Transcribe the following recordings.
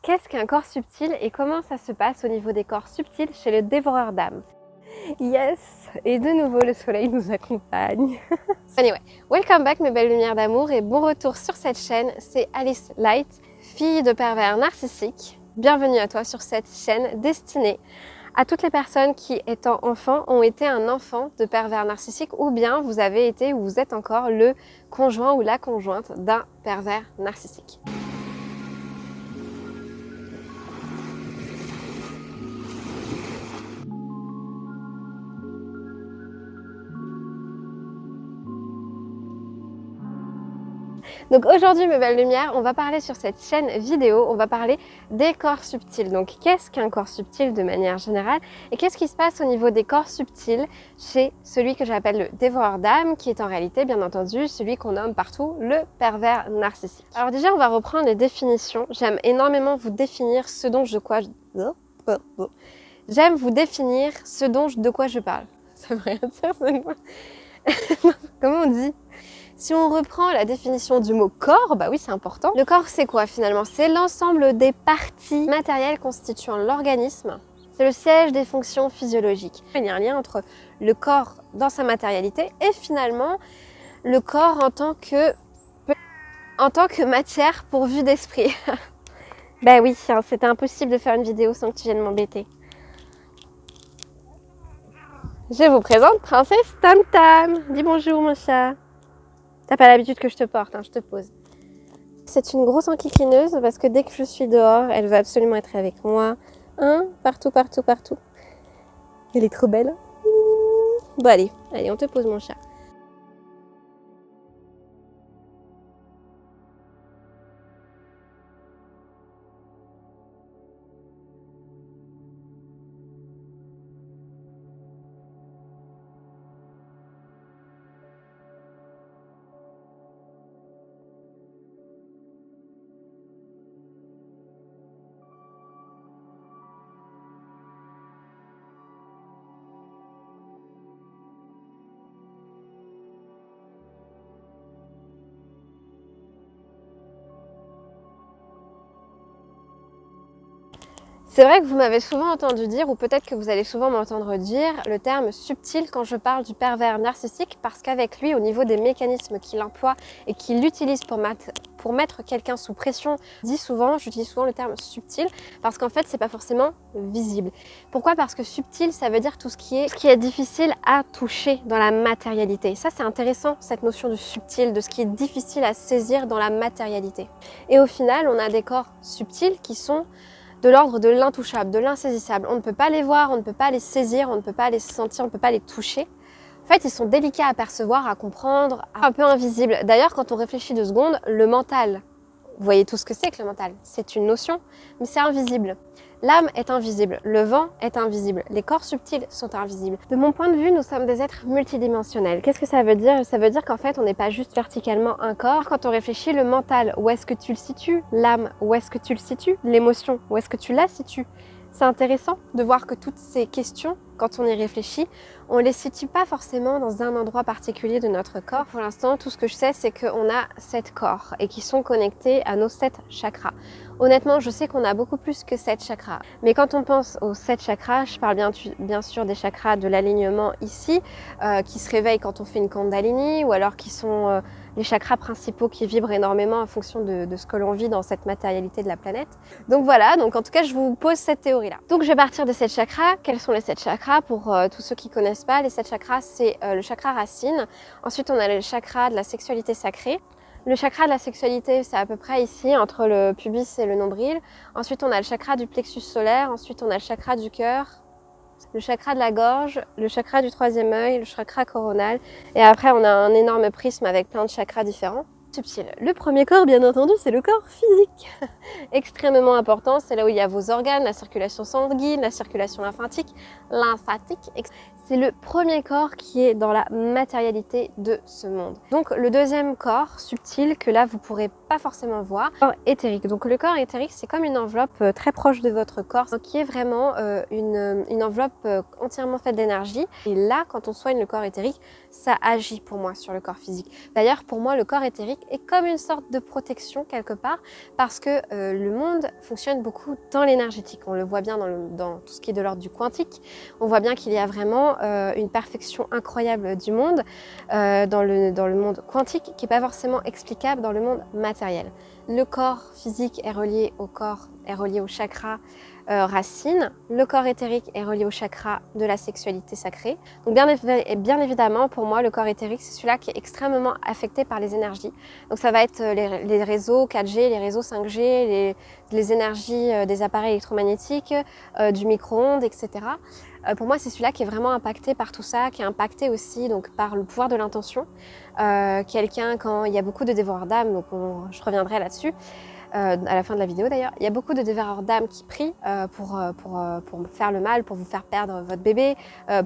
Qu'est-ce qu'un corps subtil et comment ça se passe au niveau des corps subtils chez le dévoreur d'âmes? Yes! Et de nouveau, le soleil nous accompagne. Anyway, welcome back mes belles lumières d'amour et bon retour sur cette chaîne. C'est Alice Light, fille de pervers narcissique. Bienvenue à toi sur cette chaîne destinée à toutes les personnes qui, étant enfants, ont été un enfant de pervers narcissique ou bien vous avez été ou vous êtes encore le conjoint ou la conjointe d'un pervers narcissique. Donc aujourd'hui mes belles lumières, on va parler sur cette chaîne vidéo, on va parler des corps subtils. Donc qu'est-ce qu'un corps subtil de manière générale et qu'est-ce qui se passe au niveau des corps subtils chez celui que j'appelle le dévoreur d'âme, qui est en réalité bien entendu celui qu'on nomme partout le pervers narcissique. Alors déjà on va reprendre les définitions. J'aime énormément vous définir ce dont de quoi je parle. Ça veut rien dire ça. Comment on dit? Si on reprend la définition du mot corps, bah oui c'est important. Le corps c'est quoi finalement? C'est l'ensemble des parties matérielles constituant l'organisme. C'est le siège des fonctions physiologiques. Il y a un lien entre le corps dans sa matérialité et finalement le corps en tant que matière pourvue d'esprit. Bah oui, hein, c'était impossible de faire une vidéo sans que tu viennes m'embêter. Je vous présente Princesse Tam Tam. Dis bonjour mon chat. T'as pas l'habitude que je te porte, hein, je te pose. C'est une grosse enquiquineuse parce que dès que je suis dehors, elle veut absolument être avec moi. Hein, partout, partout, partout. Elle est trop belle. Bon allez, on te pose mon chat. C'est vrai que vous m'avez souvent entendu dire, ou peut-être que vous allez souvent m'entendre dire, le terme subtil quand je parle du pervers narcissique, parce qu'avec lui, au niveau des mécanismes qu'il emploie et qu'il utilise pour mettre quelqu'un sous pression, j'utilise souvent le terme subtil, parce qu'en fait, c'est pas forcément visible. Pourquoi? Parce que subtil, ça veut dire tout ce qui est difficile à toucher dans la matérialité. Et ça, c'est intéressant, cette notion de subtil, de ce qui est difficile à saisir dans la matérialité. Et au final, on a des corps subtils qui sont de l'ordre de l'intouchable, de l'insaisissable. On ne peut pas les voir, on ne peut pas les saisir, on ne peut pas les sentir, on ne peut pas les toucher. En fait, ils sont délicats à percevoir, à comprendre, un peu invisibles. D'ailleurs, quand on réfléchit 2 secondes, le mental, vous voyez tout ce que c'est que le mental. C'est une notion, mais c'est invisible. L'âme est invisible, le vent est invisible, les corps subtils sont invisibles. De mon point de vue, nous sommes des êtres multidimensionnels. Qu'est-ce que ça veut dire? Ça veut dire qu'en fait, on n'est pas juste verticalement un corps. Quand on réfléchit, le mental, où est-ce que tu le situes? L'âme, où est-ce que tu le situes? L'émotion, où est-ce que tu la situes? C'est intéressant de voir que toutes ces questions, quand on y réfléchit, on ne les situe pas forcément dans un endroit particulier de notre corps. Pour l'instant, tout ce que je sais, c'est qu'on a 7 corps et qui sont connectés à nos 7 chakras. Honnêtement, je sais qu'on a beaucoup plus que 7 chakras. Mais quand on pense aux 7 chakras, je parle bien sûr des chakras de l'alignement ici, qui se réveillent quand on fait une Kundalini, ou alors qui sont les chakras principaux qui vibrent énormément en fonction de ce que l'on vit dans cette matérialité de la planète. Donc voilà, donc en tout cas, je vous pose cette théorie-là. Donc je vais partir de 7 chakras. Quels sont les 7 chakras? Pour tous ceux qui ne connaissent pas, les 7 chakras, c'est le chakra racine. Ensuite, on a le chakra de la sexualité sacrée. Le chakra de la sexualité, c'est à peu près ici, entre le pubis et le nombril. Ensuite, on a le chakra du plexus solaire. Ensuite, on a le chakra du cœur, le chakra de la gorge, le chakra du 3e œil, le chakra coronal. Et après, on a un énorme prisme avec plein de chakras différents. Subtil. Le premier corps, bien entendu, c'est le corps physique. Extrêmement important, c'est là où il y a vos organes, la circulation sanguine, la circulation lymphatique. C'est le premier corps qui est dans la matérialité de ce monde. Donc le deuxième corps subtil que là vous pourrez pas forcément voir, le corps éthérique. Donc le corps éthérique c'est comme une enveloppe très proche de votre corps, qui est vraiment une enveloppe entièrement faite d'énergie. Et là quand on soigne le corps éthérique, ça agit pour moi sur le corps physique. D'ailleurs pour moi le corps éthérique est comme une sorte de protection quelque part, parce que le monde fonctionne beaucoup dans l'énergétique. On le voit bien dans tout ce qui est de l'ordre du quantique. On voit bien qu'il y a vraiment une perfection incroyable du monde dans le monde quantique qui n'est pas forcément explicable dans le monde matériel. Le corps physique est relié au corps, est relié au chakra racine. Le corps éthérique est relié au chakra de la sexualité sacrée. Donc bien évidemment, pour moi, le corps éthérique, c'est celui-là qui est extrêmement affecté par les énergies. Donc ça va être les réseaux 4G, les réseaux 5G, les énergies des appareils électromagnétiques, du micro-ondes, etc. Pour moi, c'est celui-là qui est vraiment impacté par tout ça, qui est impacté aussi donc, par le pouvoir de l'intention. Quelqu'un, quand il y a beaucoup de dévoreurs d'âme, donc je reviendrai là-dessus, à la fin de la vidéo d'ailleurs, il y a beaucoup de dévoreurs d'âme qui prient pour faire le mal, pour vous faire perdre votre bébé,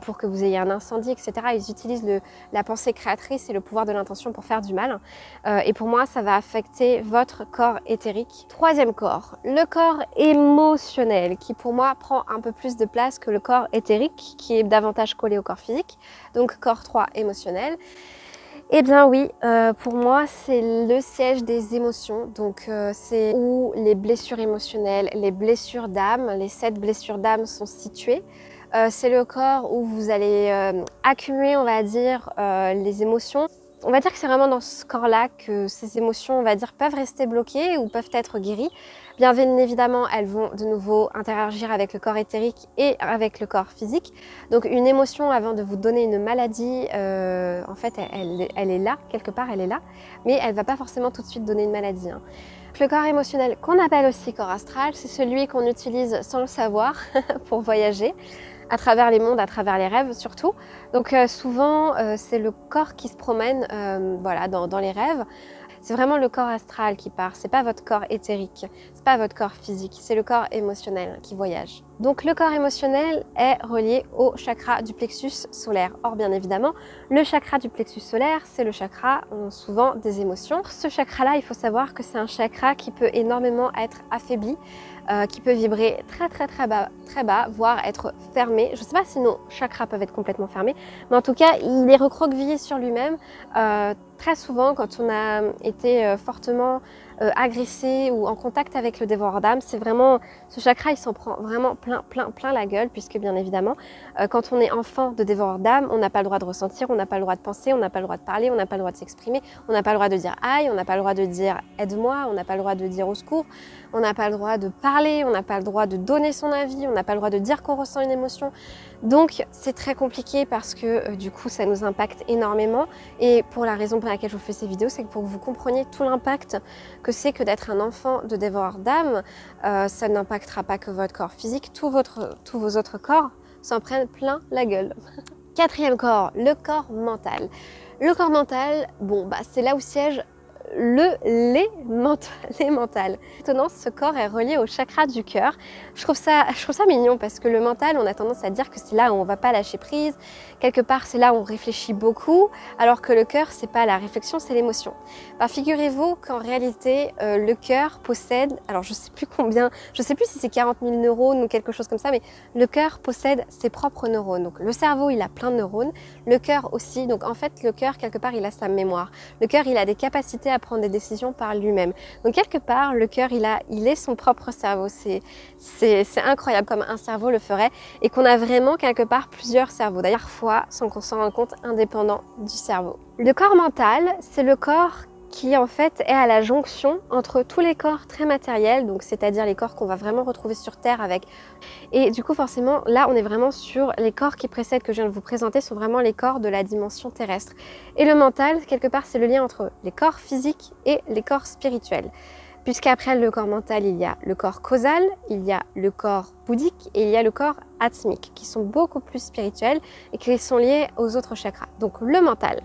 pour que vous ayez un incendie, etc. Ils utilisent la pensée créatrice et le pouvoir de l'intention pour faire du mal. Et pour moi, ça va affecter votre corps éthérique. Troisième corps, le corps émotionnel, qui pour moi prend un peu plus de place que le corps éthérique, qui est davantage collé au corps physique. Donc corps 3, émotionnel. Eh bien oui, pour moi c'est le siège des émotions, donc c'est où les blessures émotionnelles, les blessures d'âme, les 7 blessures d'âme sont situées. C'est le corps où vous allez accumuler, on va dire, les émotions. On va dire que c'est vraiment dans ce corps-là que ces émotions, on va dire, peuvent rester bloquées ou peuvent être guéries. Bien évidemment, elles vont de nouveau interagir avec le corps éthérique et avec le corps physique. Donc une émotion, avant de vous donner une maladie, en fait, elle est là, quelque part, elle est là, mais elle ne va pas forcément tout de suite donner une maladie. Hein. Le corps émotionnel, qu'on appelle aussi corps astral, c'est celui qu'on utilise sans le savoir pour voyager, à travers les mondes, à travers les rêves surtout. Donc souvent, c'est le corps qui se promène voilà, dans les rêves. C'est vraiment le corps astral qui part, c'est pas votre corps éthérique, c'est pas votre corps physique, c'est le corps émotionnel qui voyage. Donc le corps émotionnel est relié au chakra du plexus solaire. Or bien évidemment, le chakra du plexus solaire, c'est le chakra souvent des émotions. Ce chakra-là, il faut savoir que c'est un chakra qui peut énormément être affaibli, qui peut vibrer très bas, voire être fermé. Je ne sais pas si nos chakras peuvent être complètement fermés, mais en tout cas, il est recroquevillé sur lui-même. Très souvent, quand on a été fortement agressé ou en contact avec le dévoreur d'âme, c'est vraiment, ce chakra, il s'en prend vraiment plein la gueule, puisque bien évidemment, quand on est enfant de dévoreur d'âme, on n'a pas le droit de ressentir, on n'a pas le droit de penser, on n'a pas le droit de parler, on n'a pas le droit de s'exprimer, on n'a pas le droit de dire aïe, on n'a pas le droit de dire aide-moi, on n'a pas le droit de dire au secours, on n'a pas le droit de parler, on n'a pas le droit de donner son avis, on n'a pas le droit de dire qu'on ressent une émotion. Donc c'est très compliqué parce que du coup ça nous impacte énormément, et pour la raison pour laquelle je vous fais ces vidéos, c'est que pour que vous compreniez tout l'impact que c'est que d'être un enfant de dévoreur d'âme, ça n'impactera pas que votre corps physique, tous vos autres corps s'en prennent plein la gueule. Quatrième corps, le corps mental. Le corps mental, bon bah c'est là où siège les mental. Étonnant, ce corps est relié au chakra du cœur. Je trouve ça mignon parce que le mental, on a tendance à dire que c'est là où on va pas lâcher prise. Quelque part, c'est là où on réfléchit beaucoup, alors que le cœur, c'est pas la réflexion, c'est l'émotion. Bah, figurez-vous qu'en réalité, le cœur possède, alors je sais plus si c'est 40 000 neurones ou quelque chose comme ça, mais le cœur possède ses propres neurones. Donc le cerveau, il a plein de neurones, le cœur aussi. Donc en fait, le cœur, quelque part, il a sa mémoire. Le cœur, il a des capacités à prendre des décisions par lui-même. Donc quelque part, le cœur, il est son propre cerveau. C'est incroyable comme un cerveau le ferait, et qu'on a vraiment quelque part plusieurs cerveaux. D'ailleurs, parfois, sans qu'on s'en rende compte, indépendant du cerveau. Le corps mental, c'est le corps qui en fait est à la jonction entre tous les corps très matériels, donc c'est-à-dire les corps qu'on va vraiment retrouver sur Terre avec. Et du coup forcément là on est vraiment sur les corps qui précèdent, que je viens de vous présenter, sont vraiment les corps de la dimension terrestre. Et le mental, quelque part, c'est le lien entre les corps physiques et les corps spirituels. Puisqu'après le corps mental, il y a le corps causal, il y a le corps bouddhique et il y a le corps atmique, qui sont beaucoup plus spirituels et qui sont liés aux autres chakras. Donc le mental.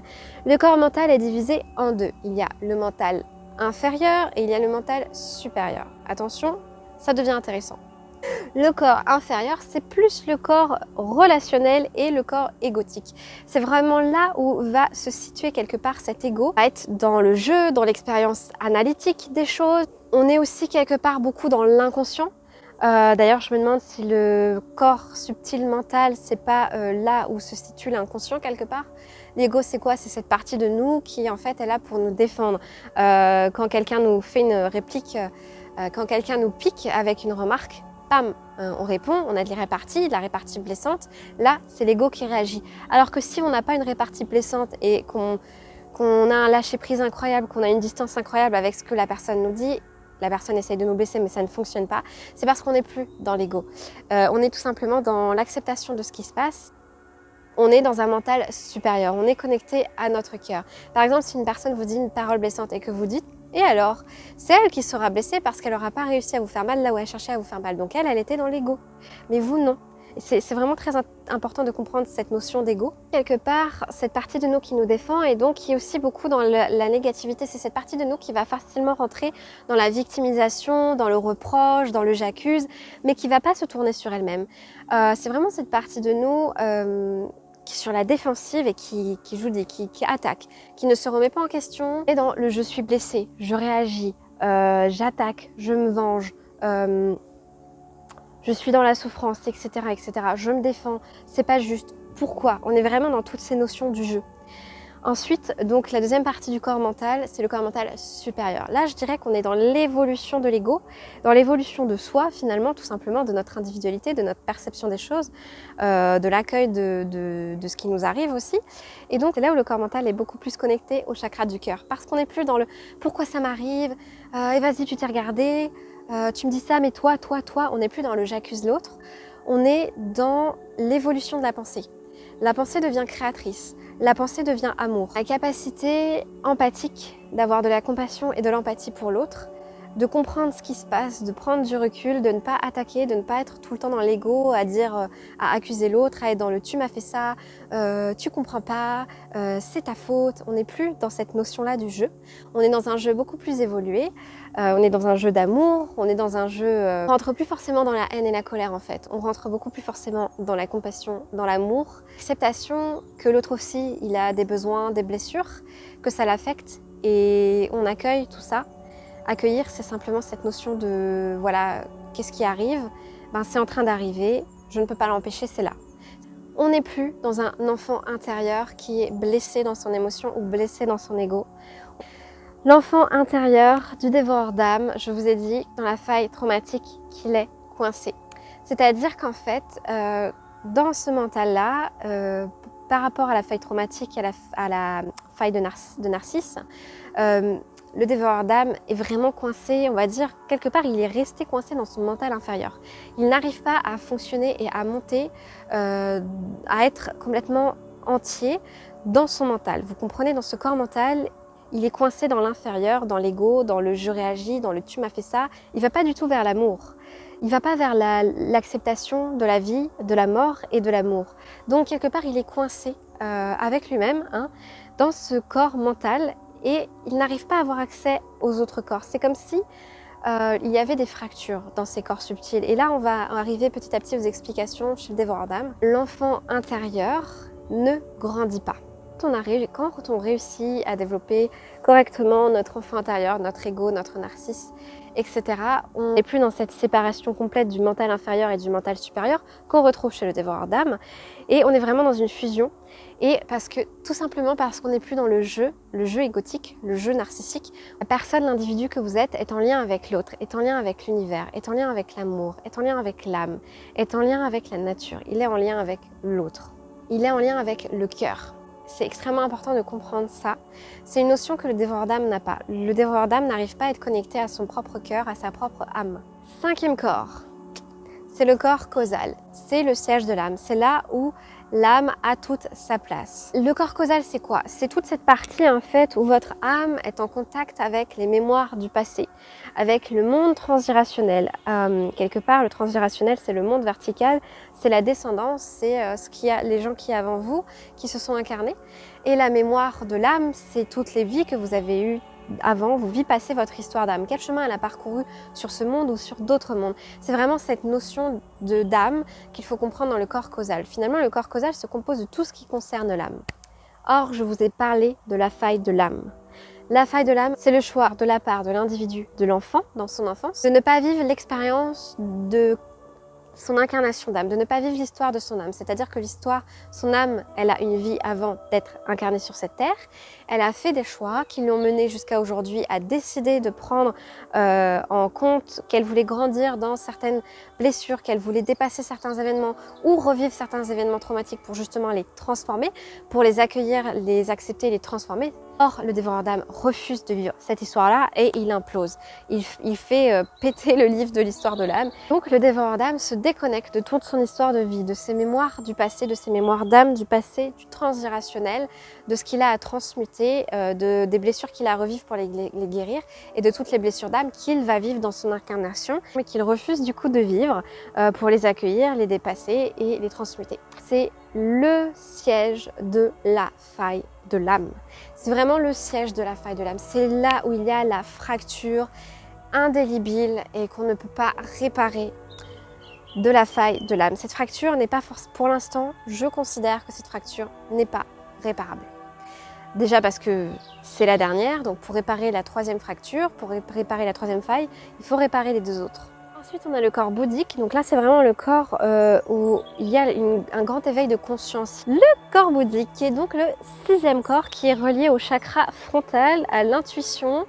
Le corps mental est divisé en deux. Il y a le mental inférieur et il y a le mental supérieur. Attention, ça devient intéressant. Le corps inférieur, c'est plus le corps relationnel et le corps égotique. C'est vraiment là où va se situer quelque part cet ego. On va être dans le jeu, dans l'expérience analytique des choses. On est aussi quelque part beaucoup dans l'inconscient. D'ailleurs, je me demande si le corps subtil mental, c'est pas là où se situe l'inconscient quelque part. L'ego, c'est quoi? C'est cette partie de nous qui en fait est là pour nous défendre. Quand quelqu'un nous fait une réplique, quand quelqu'un nous pique avec une remarque, bam, on répond, on a de la répartie blessante. Là, c'est l'ego qui réagit. Alors que si on n'a pas une répartie blessante et qu'on a un lâcher-prise incroyable, qu'on a une distance incroyable avec ce que la personne nous dit, la personne essaye de nous blesser mais ça ne fonctionne pas, c'est parce qu'on n'est plus dans l'ego. On est tout simplement dans l'acceptation de ce qui se passe. On est dans un mental supérieur, on est connecté à notre cœur. Par exemple, si une personne vous dit une parole blessante et que vous dites « et alors ?» C'est elle qui sera blessée parce qu'elle n'aura pas réussi à vous faire mal là où elle cherchait à vous faire mal. Donc elle était dans l'ego. Mais vous, non. C'est vraiment très important de comprendre cette notion d'ego. Quelque part, cette partie de nous qui nous défend et donc qui est aussi beaucoup dans la négativité. C'est cette partie de nous qui va facilement rentrer dans la victimisation, dans le reproche, dans le j'accuse, mais qui ne va pas se tourner sur elle-même. C'est vraiment cette partie de nous qui est sur la défensive et qui joue qui attaque, qui ne se remet pas en question. Et dans le je suis blessée, je réagis, j'attaque, je me venge, je suis dans la souffrance, etc., etc. Je me défends, c'est pas juste. Pourquoi? On est vraiment dans toutes ces notions du jeu. Ensuite, donc la deuxième partie du corps mental, c'est le corps mental supérieur. Là, je dirais qu'on est dans l'évolution de l'ego, dans l'évolution de soi finalement, tout simplement, de notre individualité, de notre perception des choses, de l'accueil de ce qui nous arrive aussi. Et donc, c'est là où le corps mental est beaucoup plus connecté au chakra du cœur. Parce qu'on n'est plus dans le « pourquoi ça m'arrive et vas-y, tu t'es regardé, tu me dis ça, mais toi, on n'est plus dans le « j'accuse l'autre ». On est dans l'évolution de la pensée. La pensée devient créatrice. La pensée devient amour. La capacité empathique d'avoir de la compassion et de l'empathie pour l'autre, de comprendre ce qui se passe, de prendre du recul, de ne pas attaquer, de ne pas être tout le temps dans l'ego, à dire, à accuser l'autre, à être dans le tu m'as fait ça, tu comprends pas, c'est ta faute. On n'est plus dans cette notion-là du jeu. On est dans un jeu beaucoup plus évolué. On est dans un jeu d'amour, on est dans un jeu... on rentre plus forcément dans la haine et la colère en fait. On rentre beaucoup plus forcément dans la compassion, dans l'amour. L'acceptation que l'autre aussi, il a des besoins, des blessures, que ça l'affecte et on accueille tout ça. Accueillir, c'est simplement cette notion de, voilà, qu'est-ce qui arrive? Ben, c'est en train d'arriver, je ne peux pas l'empêcher, c'est là. On n'est plus dans un enfant intérieur qui est blessé dans son émotion ou blessé dans son ego. L'enfant intérieur du dévoreur d'âme, je vous ai dit dans la faille traumatique qu'il est coincé. C'est-à-dire qu'en fait, dans ce mental-là, par rapport à la faille traumatique et à la faille de Narcisse, le dévoreur d'âme est vraiment coincé, on va dire, quelque part, il est resté coincé dans son mental inférieur. Il n'arrive pas à fonctionner et à monter, à être complètement entier dans son mental. Vous comprenez, dans ce corps mental, il est coincé dans l'inférieur, dans l'ego, dans le je réagis, dans le tu m'as fait ça. Il ne va pas du tout vers l'amour. Il ne va pas vers l'acceptation de la vie, de la mort et de l'amour. Donc, quelque part, il est coincé avec lui-même dans ce corps mental et il n'arrive pas à avoir accès aux autres corps. C'est comme si il y avait des fractures dans ces corps subtils. Et là, on va arriver petit à petit aux explications chez le dévoreur d'âme. L'enfant intérieur ne grandit pas. Quand on réussit à développer correctement notre enfant intérieur, notre ego, notre narcisse, etc., on n'est plus dans cette séparation complète du mental inférieur et du mental supérieur qu'on retrouve chez le dévoreur d'âme. Et on est vraiment dans une fusion. Et tout simplement parce qu'on n'est plus dans le jeu égotique, le jeu narcissique. La personne, l'individu que vous êtes, est en lien avec l'autre, est en lien avec l'univers, est en lien avec l'amour, est en lien avec l'âme, est en lien avec la nature. Il est en lien avec l'autre. Il est en lien avec le cœur. C'est extrêmement important de comprendre ça. C'est une notion que le dévoreur d'âme n'a pas. Le dévoreur d'âme n'arrive pas à être connecté à son propre cœur, à sa propre âme. Cinquième corps, c'est le corps causal. C'est le siège de l'âme. C'est là où l'âme a toute sa place. Le corps causal, c'est quoi? C'est toute cette partie en fait où votre âme est en contact avec les mémoires du passé, avec le monde transgénérationnel. Quelque part, le transgénérationnel, c'est le monde vertical, c'est la descendance, c'est les gens qui avant vous, qui se sont incarnés. Et la mémoire de l'âme, c'est toutes les vies que vous avez eues avant, vous vipassez votre histoire d'âme. Quel chemin elle a parcouru sur ce monde ou sur d'autres mondes. C'est vraiment cette notion d'âme qu'il faut comprendre dans le corps causal. Finalement, le corps causal se compose de tout ce qui concerne l'âme. Or, je vous ai parlé de la faille de l'âme. La faille de l'âme, c'est le choix de la part de l'individu, de l'enfant, dans son enfance, de ne pas vivre l'expérience de son incarnation d'âme, de ne pas vivre l'histoire de son âme. C'est-à-dire que l'histoire, son âme, elle a une vie avant d'être incarnée sur cette terre. Elle a fait des choix qui l'ont menée jusqu'à aujourd'hui à décider de prendre en compte qu'elle voulait grandir dans certaines blessures, qu'elle voulait dépasser certains événements ou revivre certains événements traumatiques pour justement les transformer, pour les accueillir, les accepter, les transformer. Or, le dévoreur d'âme refuse de vivre cette histoire-là et il implose. Il fait péter le livre de l'histoire de l'âme. Donc, le dévoreur d'âme se déconnecte de toute son histoire de vie, de ses mémoires du passé, de ses mémoires d'âme du passé, du transgénérationnel, de ce qu'il a à transmuter, des blessures qu'il a à revivre pour les guérir et de toutes les blessures d'âme qu'il va vivre dans son incarnation, mais qu'il refuse du coup de vivre pour les accueillir, les dépasser et les transmuter. C'est le siège de la faille de l'âme. C'est vraiment le siège de la faille de l'âme. C'est là où il y a la fracture indélébile et qu'on ne peut pas réparer de la faille de l'âme. Cette fracture n'est pas forcément, pour l'instant, je considère que cette fracture n'est pas réparable. Déjà parce que c'est la dernière, donc pour réparer la troisième fracture, pour réparer la troisième faille, il faut réparer les deux autres. Ensuite, on a le corps bouddhique. Donc là, c'est vraiment le corps où il y a un grand éveil de conscience. Le corps bouddhique, qui est donc le 6e corps, qui est relié au chakra frontal, à l'intuition,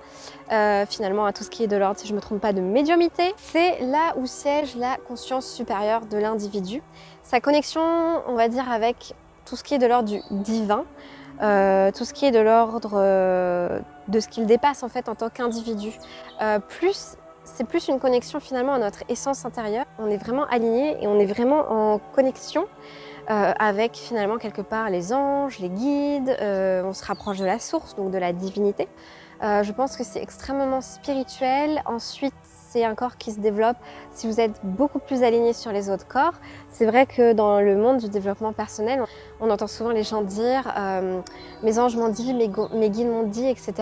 finalement à tout ce qui est de l'ordre, si je ne me trompe pas, de médiumité. C'est là où siège la conscience supérieure de l'individu. Sa connexion, on va dire, avec tout ce qui est de l'ordre du divin, tout ce qui est de l'ordre de ce qu'il dépasse en fait en tant qu'individu. C'est plus une connexion finalement à notre essence intérieure. On est vraiment aligné et on est vraiment en connexion avec finalement quelque part les anges, les guides. On se rapproche de la source, donc de la divinité. Je pense que c'est extrêmement spirituel. Ensuite, c'est un corps qui se développe si vous êtes beaucoup plus aligné sur les autres corps. C'est vrai que dans le monde du développement personnel, on entend souvent les gens dire mes anges m'ont dit, mes guides m'ont dit, etc.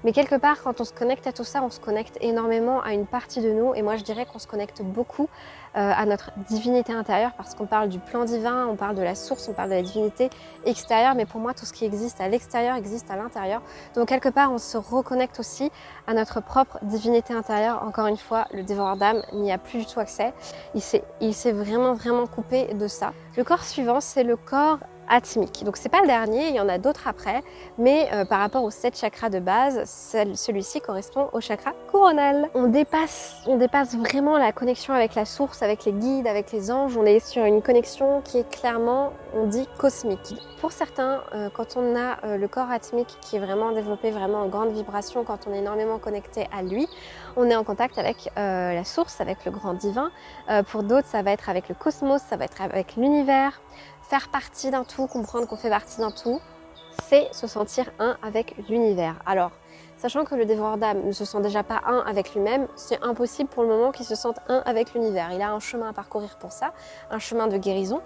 Mais quelque part, quand on se connecte à tout ça, on se connecte énormément à une partie de nous. Et moi, je dirais qu'on se connecte beaucoup à notre divinité intérieure parce qu'on parle du plan divin, on parle de la source, on parle de la divinité extérieure. Mais pour moi, tout ce qui existe à l'extérieur existe à l'intérieur. Donc quelque part, on se reconnecte aussi à notre propre divinité intérieure. Encore une fois, le dévoreur d'âme n'y a plus du tout accès. Il s'est vraiment coupé de ça. Le corps suivant, c'est le corps atmique. Donc c'est pas le dernier, il y en a d'autres après, mais par rapport aux 7 chakras de base, celui-ci correspond au chakra coronal. On dépasse vraiment la connexion avec la source, avec les guides, avec les anges. On est sur une connexion qui est clairement, on dit, cosmique. Pour certains, quand on a le corps atmique qui est vraiment développé, vraiment en grande vibration, quand on est énormément connecté à lui, on est en contact avec la source, avec le grand divin. Pour d'autres, ça va être avec le cosmos, ça va être avec l'univers. Faire partie d'un tout, comprendre qu'on fait partie d'un tout, c'est se sentir un avec l'univers. Alors, sachant que le dévoreur d'âme ne se sent déjà pas un avec lui-même, c'est impossible pour le moment qu'il se sente un avec l'univers. Il a un chemin à parcourir pour ça, un chemin de guérison.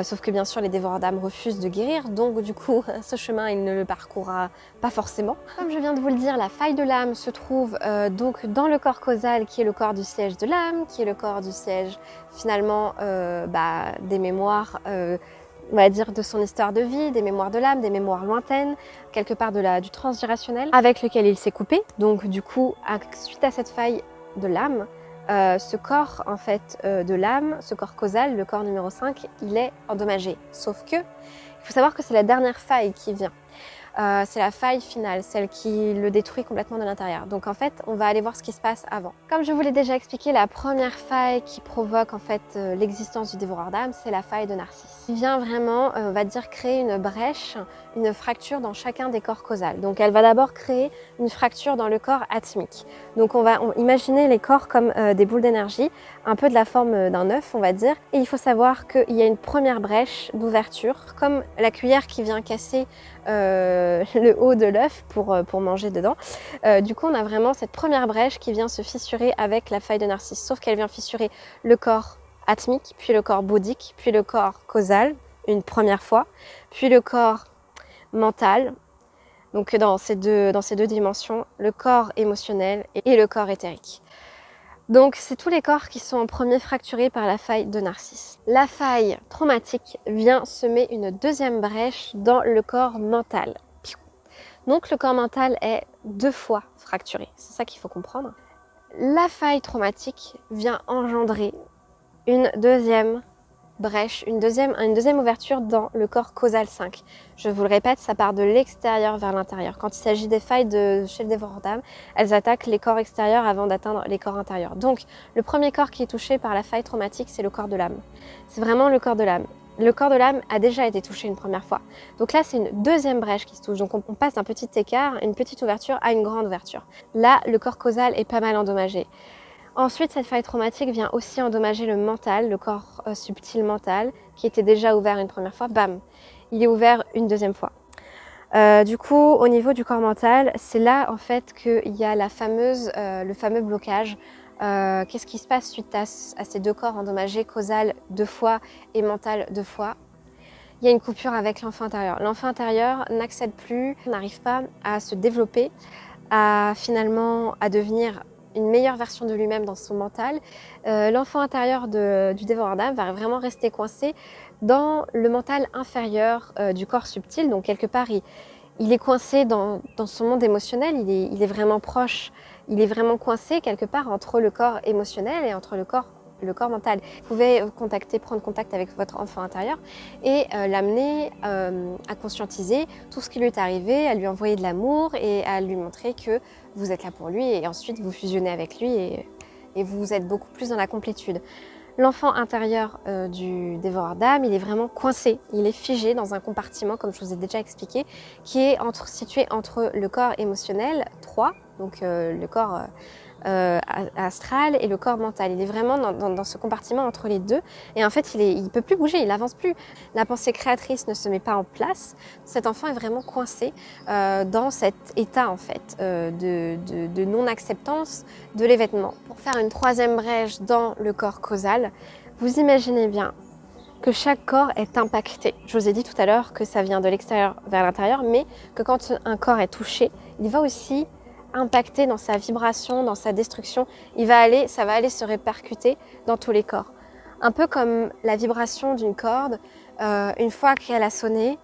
Sauf que bien sûr, les dévoreurs d'âme refusent de guérir, donc du coup, ce chemin, il ne le parcourra pas forcément. Comme je viens de vous le dire, la faille de l'âme se trouve donc dans le corps causal, qui est le corps du siège de l'âme, qui est le corps du siège finalement des mémoires, on va dire, de son histoire de vie, des mémoires de l'âme, des mémoires lointaines, quelque part du transgénérationnel, avec lequel il s'est coupé. Donc du coup, suite à cette faille de l'âme, ce corps en fait de l'âme, ce corps causal, le corps numéro 5, il est endommagé. Sauf que, il faut savoir que c'est la dernière faille qui vient. C'est la faille finale, celle qui le détruit complètement de l'intérieur. Donc en fait, on va aller voir ce qui se passe avant. Comme je vous l'ai déjà expliqué, la première faille qui provoque en fait l'existence du dévoreur d'âme, c'est la faille de Narcisse. Il vient vraiment, on va dire, créer une brèche, une fracture dans chacun des corps causals. Donc elle va d'abord créer une fracture dans le corps atmique. Donc on va imaginer les corps comme des boules d'énergie, un peu de la forme d'un œuf, on va dire. Et il faut savoir qu'il y a une première brèche d'ouverture, comme la cuillère qui vient casser le haut de l'œuf pour manger dedans. Du coup, on a vraiment cette première brèche qui vient se fissurer avec la faille de Narcisse, sauf qu'elle vient fissurer le corps atmique, puis le corps bouddhique, puis le corps causal, une première fois, puis le corps mental, Donc dans ces deux dimensions, le corps émotionnel et le corps éthérique. Donc c'est tous les corps qui sont en premier fracturés par la faille de Narcisse. La faille traumatique vient semer une deuxième brèche dans le corps mental. Donc le corps mental est 2 fois fracturé, c'est ça qu'il faut comprendre. La faille traumatique vient engendrer une deuxième brèche, une deuxième ouverture dans le corps causal 5. Je vous le répète, ça part de l'extérieur vers l'intérieur. Quand il s'agit des failles chez le dévoreur d'âme, elles attaquent les corps extérieurs avant d'atteindre les corps intérieurs. Donc, le premier corps qui est touché par la faille traumatique, c'est le corps de l'âme. C'est vraiment le corps de l'âme. Le corps de l'âme a déjà été touché une première fois. Donc là, c'est une deuxième brèche qui se touche. Donc on passe d'un petit écart, une petite ouverture, à une grande ouverture. Là, le corps causal est pas mal endommagé. Ensuite, cette faille traumatique vient aussi endommager le mental, le corps subtil mental, qui était déjà ouvert une première fois. Bam, il est ouvert une deuxième fois. Du coup, au niveau du corps mental, c'est là en fait qu'il y a le fameux blocage. Qu'est-ce qui se passe suite à ces 2 corps endommagés, causal 2 fois et mental 2 fois? Il y a une coupure avec l'enfant intérieur. L'enfant intérieur n'accède plus, n'arrive pas à se développer, finalement à devenir une meilleure version de lui-même dans son mental. L'enfant intérieur du dévoreur d'âme va vraiment rester coincé dans le mental inférieur du corps subtil. Donc quelque part, il est coincé dans son monde émotionnel, il est vraiment proche, il est vraiment coincé quelque part entre le corps émotionnel et entre le corps mental. Vous pouvez prendre contact avec votre enfant intérieur et l'amener à conscientiser tout ce qui lui est arrivé, à lui envoyer de l'amour et à lui montrer que vous êtes là pour lui et ensuite vous fusionnez avec lui et vous êtes beaucoup plus dans la complétude. L'enfant intérieur du dévoreur d'âme, il est vraiment coincé, il est figé dans un compartiment, comme je vous ai déjà expliqué, qui est situé entre le corps émotionnel 3, donc le corps astral et le corps mental. Il est vraiment dans ce compartiment entre les deux et en fait il ne peut plus bouger, il n'avance plus. La pensée créatrice ne se met pas en place. Cet enfant est vraiment coincé dans cet état en fait de non-acceptance de l'événement. Pour faire une troisième brèche dans le corps causal, vous imaginez bien que chaque corps est impacté. Je vous ai dit tout à l'heure que ça vient de l'extérieur vers l'intérieur, mais que quand un corps est touché, il va aussi impacté dans sa vibration, dans sa destruction, ça va aller se répercuter dans tous les corps. Un peu comme la vibration d'une corde, une fois qu'elle a sonné,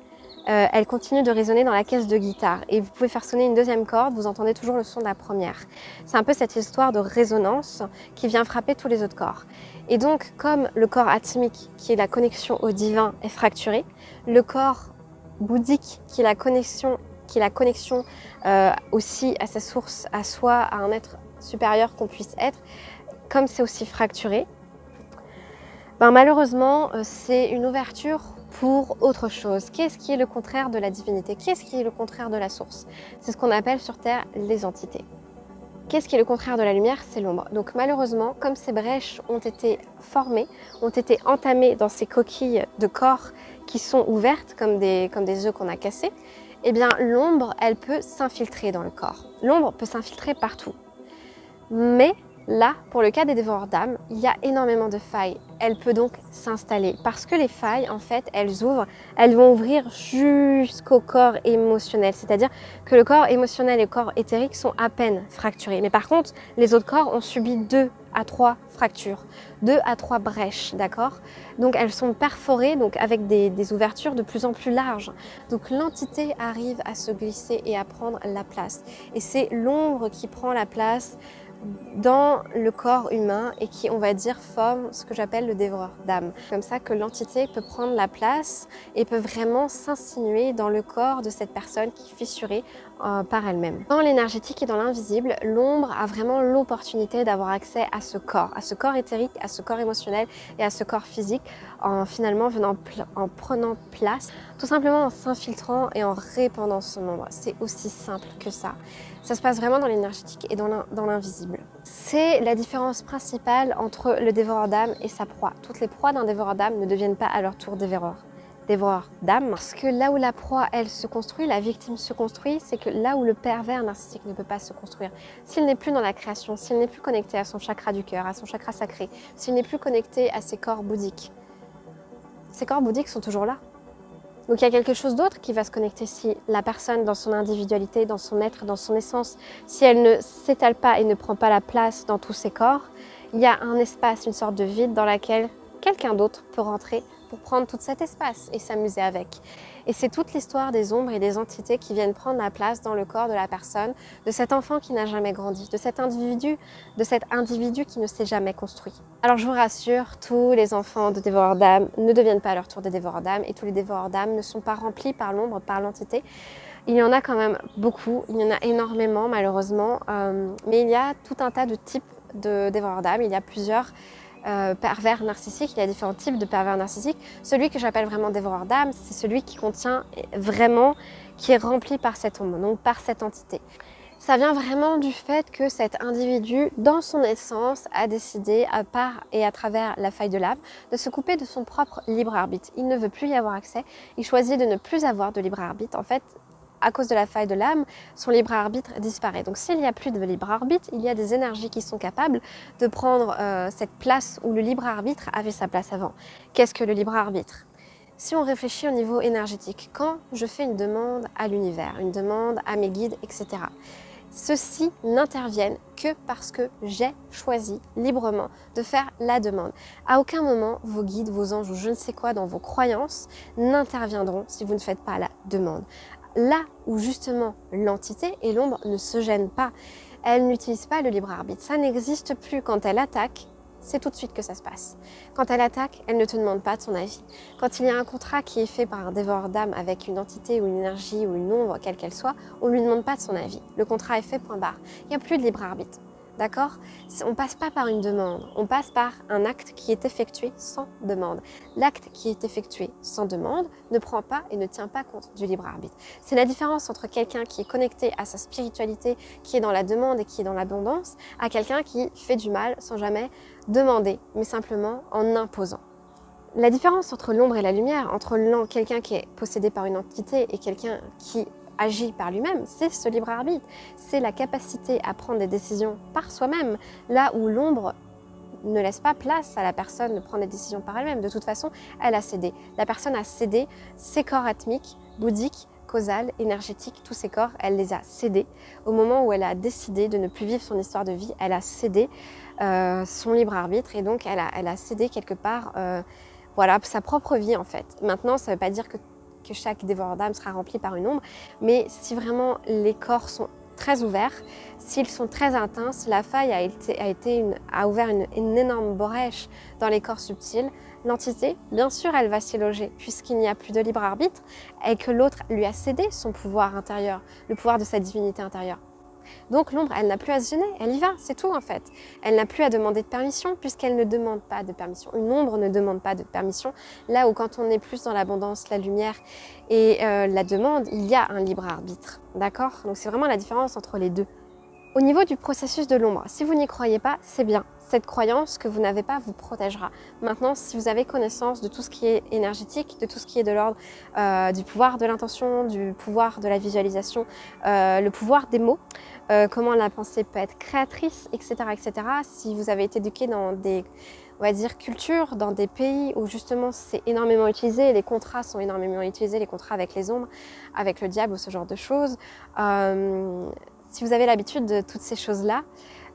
elle continue de résonner dans la caisse de guitare. Et vous pouvez faire sonner une deuxième corde, vous entendez toujours le son de la première. C'est un peu cette histoire de résonance qui vient frapper tous les autres corps. Et donc, comme le corps atmique, qui est la connexion au divin, est fracturé, le corps bouddhique, qui est la connexion aussi à sa source, à soi, à un être supérieur qu'on puisse être, comme c'est aussi fracturé, malheureusement, c'est une ouverture pour autre chose. Qu'est-ce qui est le contraire de la divinité? Qu'est-ce qui est le contraire de la source? C'est ce qu'on appelle sur Terre les entités. Qu'est-ce qui est le contraire de la lumière? C'est l'ombre. Donc malheureusement, comme ces brèches ont été formées, ont été entamées dans ces coquilles de corps qui sont ouvertes comme des œufs qu'on a cassés, eh bien l'ombre, elle peut s'infiltrer dans le corps. L'ombre peut s'infiltrer partout. Mais là, pour le cas des dévoreurs d'âme, il y a énormément de failles. Elle peut donc s'installer parce que les failles, en fait, elles vont ouvrir jusqu'au corps émotionnel. C'est-à-dire que le corps émotionnel et le corps éthérique sont à peine fracturés. Mais par contre, les autres corps ont subi 2 à 3 fractures, 2 à 3 brèches, d'accord? Donc elles sont perforées donc avec des ouvertures de plus en plus larges. Donc l'entité arrive à se glisser et à prendre la place. Et c'est l'ombre qui prend la place dans le corps humain et qui, on va dire, forme ce que j'appelle le dévoreur d'âme. Comme ça que l'entité peut prendre la place et peut vraiment s'insinuer dans le corps de cette personne qui est fissurée par elle-même. Dans l'énergétique et dans l'invisible, l'ombre a vraiment l'opportunité d'avoir accès à ce corps éthérique, à ce corps émotionnel et à ce corps physique en finalement en prenant place, tout simplement en s'infiltrant et en répandant son ombre. C'est aussi simple que ça. Ça se passe vraiment dans l'énergétique et dans l'invisible. C'est la différence principale entre le dévoreur d'âme et sa proie. Toutes les proies d'un dévoreur d'âme ne deviennent pas à leur tour dévoreur d'âme. Parce que là où la proie, elle se construit, la victime se construit, c'est que là où le pervers narcissique ne peut pas se construire, s'il n'est plus dans la création, s'il n'est plus connecté à son chakra du cœur, à son chakra sacré, s'il n'est plus connecté à ses corps bouddhiques, ces corps bouddhiques sont toujours là. Donc il y a quelque chose d'autre qui va se connecter si la personne dans son individualité, dans son être, dans son essence, si elle ne s'étale pas et ne prend pas la place dans tous ses corps, il y a un espace, une sorte de vide dans lequel quelqu'un d'autre peut rentrer pour prendre tout cet espace et s'amuser avec. Et c'est toute l'histoire des ombres et des entités qui viennent prendre la place dans le corps de la personne, de cet enfant qui n'a jamais grandi, de cet individu qui ne s'est jamais construit. Alors je vous rassure, tous les enfants de dévoreurs d'âme ne deviennent pas à leur tour des dévoreurs d'âme et tous les dévoreurs d'âme ne sont pas remplis par l'ombre, par l'entité. Il y en a quand même beaucoup, il y en a énormément malheureusement, mais il y a tout un tas de types de dévoreurs d'âme, il y a plusieurs pervers narcissiques, il y a différents types de pervers narcissiques. Celui que j'appelle vraiment dévoreur d'âme, c'est celui qui contient vraiment, qui est rempli par cette ombre, donc par cette entité. Ça vient vraiment du fait que cet individu, dans son essence, a décidé, à part et à travers la faille de l'âme, de se couper de son propre libre arbitre. Il ne veut plus y avoir accès, il choisit de ne plus avoir de libre arbitre. En fait, à cause de la faille de l'âme, son libre arbitre disparaît. Donc s'il n'y a plus de libre arbitre, il y a des énergies qui sont capables de prendre cette place où le libre arbitre avait sa place avant. Qu'est-ce que le libre arbitre ? Si on réfléchit au niveau énergétique, quand je fais une demande à l'univers, une demande à mes guides, etc., ceux-ci n'interviennent que parce que j'ai choisi librement de faire la demande. À aucun moment, vos guides, vos anges ou je ne sais quoi dans vos croyances n'interviendront si vous ne faites pas la demande. Là où justement l'entité et l'ombre ne se gênent pas, elle n'utilise pas le libre arbitre. Ça n'existe plus. Quand elle attaque, c'est tout de suite que ça se passe. Quand elle attaque, elle ne te demande pas de son avis. Quand il y a un contrat qui est fait par un dévoreur d'âme avec une entité ou une énergie ou une ombre, quelle qu'elle soit, on ne lui demande pas de son avis. Le contrat est fait, point barre. Il n'y a plus de libre arbitre. D'accord ? On ne passe pas par une demande, on passe par un acte qui est effectué sans demande. L'acte qui est effectué sans demande ne prend pas et ne tient pas compte du libre arbitre. C'est la différence entre quelqu'un qui est connecté à sa spiritualité, qui est dans la demande et qui est dans l'abondance, à quelqu'un qui fait du mal sans jamais demander, mais simplement en imposant. La différence entre l'ombre et la lumière, entre quelqu'un qui est possédé par une entité et quelqu'un qui agit par lui-même, c'est ce libre arbitre, c'est la capacité à prendre des décisions par soi-même, là où l'ombre ne laisse pas place à la personne de prendre des décisions par elle-même. De toute façon, elle a cédé. La personne a cédé ses corps atmiques, bouddhiques, causales, énergétiques, tous ses corps, elle les a cédés. Au moment où elle a décidé de ne plus vivre son histoire de vie, elle a cédé son libre arbitre et donc elle a cédé quelque part voilà, sa propre vie en fait. Maintenant, ça ne veut pas dire que chaque dévoreur d'âme sera rempli par une ombre, mais si vraiment les corps sont très ouverts, s'ils sont très intenses, la faille a ouvert une énorme brèche dans les corps subtils, l'entité, bien sûr, elle va s'y loger, puisqu'il n'y a plus de libre arbitre et que l'autre lui a cédé son pouvoir intérieur, le pouvoir de sa divinité intérieure. Donc l'ombre, elle n'a plus à se gêner, elle y va, c'est tout en fait. Elle n'a plus à demander de permission puisqu'elle ne demande pas de permission. Une ombre ne demande pas de permission. Là où quand on est plus dans l'abondance, la lumière et la demande, il y a un libre arbitre. D'accord ? Donc c'est vraiment la différence entre les deux. Au niveau du processus de l'ombre, si vous n'y croyez pas, c'est bien. Cette croyance que vous n'avez pas vous protégera. Maintenant, si vous avez connaissance de tout ce qui est énergétique, de tout ce qui est de l'ordre du pouvoir de l'intention, du pouvoir de la visualisation, le pouvoir des mots, comment la pensée peut être créatrice, etc., etc. Si vous avez été éduqué dans des, on va dire, cultures, dans des pays où justement c'est énormément utilisé, les contrats sont énormément utilisés, les contrats avec les ombres, avec le diable ou ce genre de choses. Si vous avez l'habitude de toutes ces choses-là,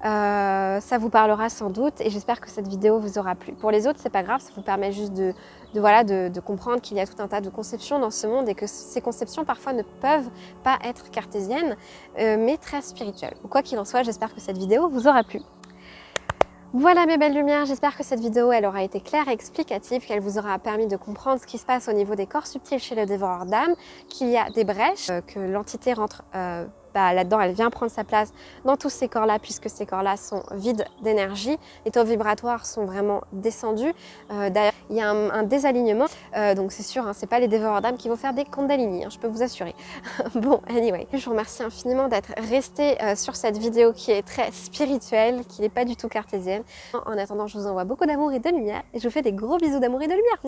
ça vous parlera sans doute et j'espère que cette vidéo vous aura plu. Pour les autres, c'est pas grave, ça vous permet juste de comprendre qu'il y a tout un tas de conceptions dans ce monde et que ces conceptions parfois ne peuvent pas être cartésiennes, mais très spirituelles. Quoi qu'il en soit, j'espère que cette vidéo vous aura plu. Voilà mes belles lumières, j'espère que cette vidéo elle aura été claire et explicative, qu'elle vous aura permis de comprendre ce qui se passe au niveau des corps subtils chez le dévoreur d'âme, qu'il y a des brèches, que l'entité rentre là-dedans, elle vient prendre sa place dans tous ces corps-là, puisque ces corps-là sont vides d'énergie. Les taux vibratoires sont vraiment descendus. D'ailleurs, il y a un désalignement. Donc c'est sûr, hein, c'est pas les dévoreurs d'âme qui vont faire des kundalini, hein, je peux vous assurer. Bon, anyway, je vous remercie infiniment d'être resté sur cette vidéo qui est très spirituelle, qui n'est pas du tout cartésienne. En attendant, je vous envoie beaucoup d'amour et de lumière. Et je vous fais des gros bisous d'amour et de lumière.